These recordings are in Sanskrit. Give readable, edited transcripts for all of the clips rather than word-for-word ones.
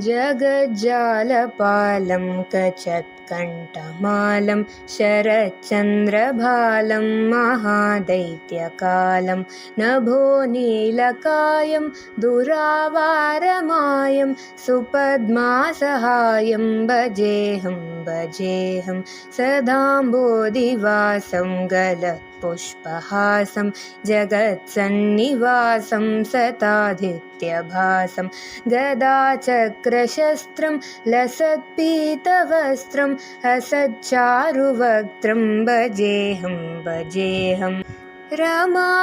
जगज्जालपालं कचत्कण्ठमालं शरच्चन्द्रभालं महादैत्यकालं नभोनीलकायं दुरावारमायं सुपद्मासहायं भजेऽहं सदाम्बोधिवासं गलत्पुष्पहासं जगत्सन्निवासं सतादित्यभासं गदाचक्रशस्त्रं लसत्पीतवस्त्रं हसच्चारुवक्त्रं भजेऽहं रमाकण्ठहारं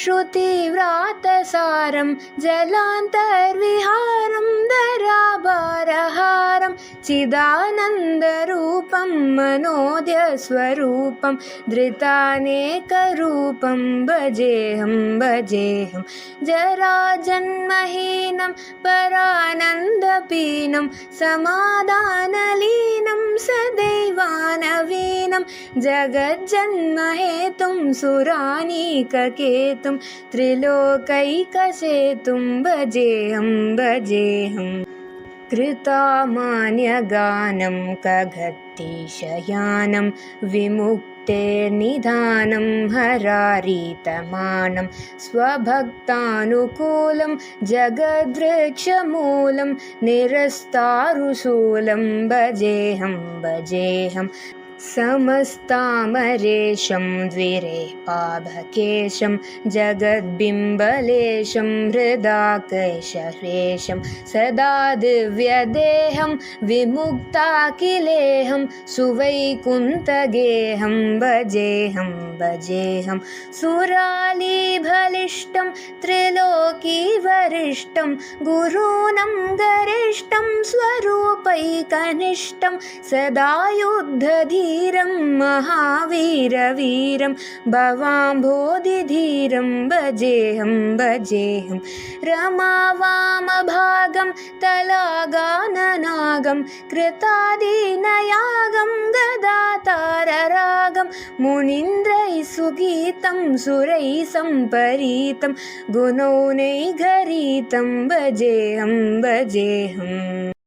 श्रुतिव्रातसारं जलान्तर्विहारं धराभारहारं चिदानन्दरूपं मनोदयस्वरूपं धृतानेकरूपं भजेऽहं जराजन्महीनं परानन्दपीनं समाधानलीनं सदैवानवीनं जगज्जन्महेतुं सुरानीककेतुं त्रिलोकैकसेतुं भजेऽहं कृतामान्यगानं कगत्तीशयानं विमुक्तेर्निधानं हरारीतमानं स्वभक्तानुकूलं जगद्वृक्षमूलं निरस्तारुशूलं भजेऽहं समस्तामरेशं द्विरेपाभकेशं जगद्बिम्बलेशं हृदाकेशरेशं सदा दिव्यदेहं विमुक्ताखिलेहं सुवैकुण्ठगेहं भजेऽहं सुरालीबलिष्ठं त्रिलोकीवरिष्ठं गुरूणं गरिष्ठं स्वरूपैकनिष्ठं सदा युद्धधीरं महावीरवीरं भवाम्भोधिधीरं भजेऽहं रमावामभागं तलागाननागं कृतादीनयागं गदाताररागं मुनीन्द्रैः सुगीतं सुरैः सम्परीतं गुणौनैर्घरीतं भजेऽहं